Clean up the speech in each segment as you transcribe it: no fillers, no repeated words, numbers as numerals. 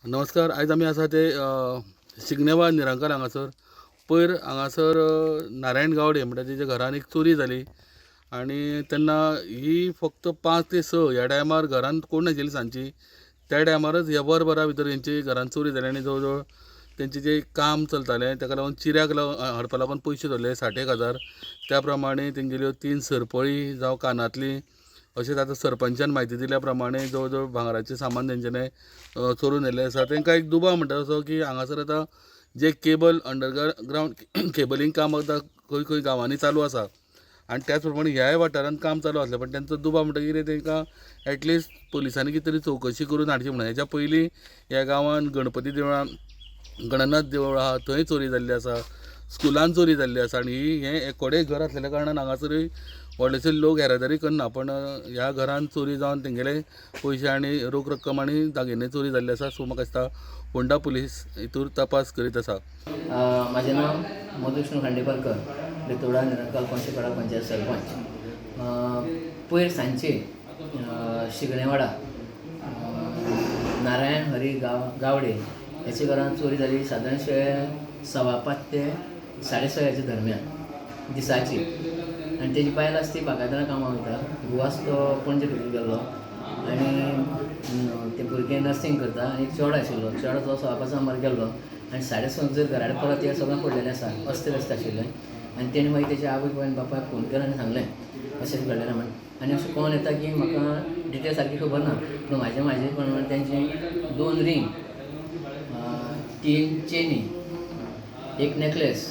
नमस्कार. आयज आमी आसा ते शिगनेवाळ निरंकल हांगासर. पयर हांगासर नारायण गावडे म्हणटा तेच्या घरान एक चोरी जाली आनी तेन्ना ही फक्त 5 ते 6 ह्या टायमार घरान कोण नाशिल्ली सांजची. त्या टायमारच ह्या वरभरा भितर हेंची घरान चोरी जाली आनी जवळ जवळ तेंचें जें काम चलतालें ताका लागून चिऱ्याक हाडपा लागून पयशे धरले 60,000. त्या प्रमाणे तेंगेल्यो 3 सरपळी जावं कानातलीं अशेंच आतां सरपंचान म्हायती दिल्या प्रमाणे जवळ जवळ भांगराचें सामान तेंच्यांनी चोरून व्हेल्लें आसा. तांकां एक दुबाव म्हणटा तसो की हांगासर आतां जे केबल अंडरग्रावंड केबलींग काम आतां खंय खंय गांवांनी चालू आसा आनी त्याच प्रमाणे ह्याय वाठारांत काम चालू आसलें. पण तेंचो दुबाव म्हणटा कितें तांकां एटलिस्ट पुलिसांनी कितें तरी चवकशी करून हाडची म्हणून. हेच्या पयलीं ह्या गांवांत गणपती देवळां गणनाथ देवूळ आहा थंय चोरी जाल्ली आसा, स्कुलान चोरी जाल्ली आसा आनी हें एकोडें घर आसलेल्या कारणान हांगासरूय व्हडलेशे लोक येरादारी करना. पण ह्या घरान चोरी जावन तेंगेले पयशे आनी रोख रक्कम आनी दागिने चोरी जाल्ले आसा. सो म्हाका दिसता फोंडा पुलीस हितूर तपास करीत आसा. म्हाजें नांव मधुकृष्ण खांडेपारकर, बेतोडा निरंकल पंचकडा पंचायत सरपंच. पयर सांजचे शिगणेवाडा नारायण हरी गावडे ह्याच्या घरान चोरी जाली. सादारणशे 5:15 ते 6:30 ह्याच्या दरम्यान दिसाची. आनी तेजी बायल आसा ती बागायदारा कामां वयता. घुवास तो पणजे फिरून गेल्लो आनी ते भुरगें नर्सींग करता आनी चेडो आशिल्लो. चेडो तो 5:15 सुमार गेल्लो आनी 6:30 जर घरा कडेन परत हें सगळें पडलेलें आसा, अस्त व्यस्त आशिल्लें. आनी तेणी मागीर तेच्या आवय बापायन बापायक फोन केलो आनी सांगलें अशें घडलेलें म्हणून. आनी अशें कोण येता की म्हाका डिटेल सारकी खबर ना, पूण म्हाजे प्रमाणे तेंची 2 रिंग, 3 चेनी, एक नेकलेस,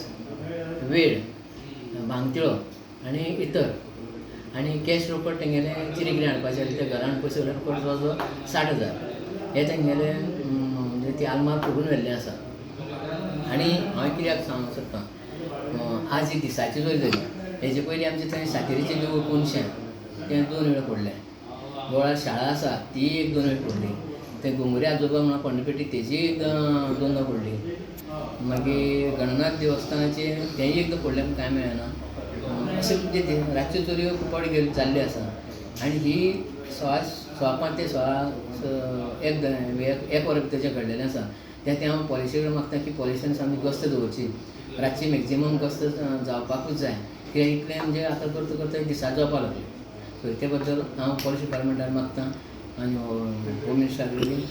वेळ, भांगतिळो आनी इतर आनी कॅश रोकड तेंगेले चिरेगिरी हाडपाचें आसलें. त्या घरान पयशे रोकड जवळ जवळ 60,000 हे तेंगेले म्हणजे ती आलमार फुगून व्हेल्लें आसा. आनी हांव कित्याक सांगूंक सोदतां, आज ही दिसाची चोरी जाली. हेजे पयलीं आमचे थंय सातेरीचें देवूळ कोनशें तें 2 वेळ पडलें. गोळार शाळा आसा ती एक 2 वेळ पडली. ते गोंगुरी आजोबा म्हणून पंडपेटी तेजी 2दा पडली. मागीर गणनाथ देवस्थानाचे तेंय एकदां पडलें पूण कांय मेळना. अशें म्हणजे रातच्यो चोरयो खूब फावटी जाल्ल्यो आसा. आनी ही 5:15 ते 1 वरा भितर जें घडलेलें आसा तें हांव पॉलिसी कडेन मागता की पॉलिसांनी सामकी गस्त दवरची. रातची मॅक्झिमम गस्त जावपाकूच जाय. कित्याक इतलें म्हणजे आतां करता करता दिसा जावपा लागली. सो ते बद्दल हांव पॉलिस डिपार्टमेंटार मागतां आनी होम मिनिस्टरा कडेन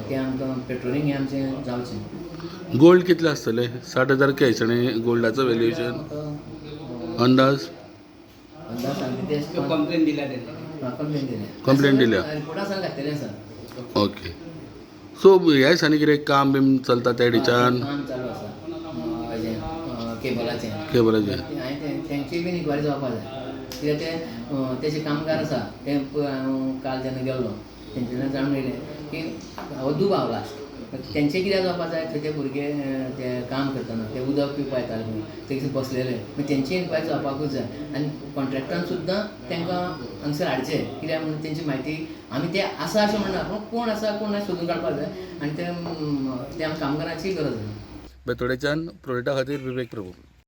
तें आमकां पेट्रोलिंग हें आमचें जावचें. गोल्ड कितलें आसतलें? 60,000 कॅश आनी गोल्डाचो वॅल्युएशन अंदाज सांगता ते कंप्लेन दिल्या. कंप्लेन दिल्या. रिपोर्टा सांग घातलेलें आसा. ओके. सो ह्या दिसांनी कितें काम बीन चलता त्या दिसान? काम चालू आसा हेजें केबलाचें. हांवें तेंची बीन इन्क्वायरी जावपा जाय. कित्याक तेजे कामगार आसा ते हांव काल जेन्ना गेल्लो तेंच्यानी जाणून येयलें की हो दुबाव लास्ट. तेंचें कित्याक जावपा जाय, थंय ते भुरगे ते काम करतना ते उदक पिवपा येताले खंय थंय बसलेले. मागीर तेंची इन्क्वायरी जावपाकूच जाय. आनी कॉन्ट्रॅक्टान सुद्दां तांकां हांगसर हाडचें. कित्याक म्हणून तेंची म्हायती आमी ते आसा अशें म्हणना, पूण कोण आसा कोण ना सोदून काडपाक जाय. आनी ते कामगारांची गरज आसा. बेतोडेच्यान प्रोडेक्टा खातीर विवेक प्रभू.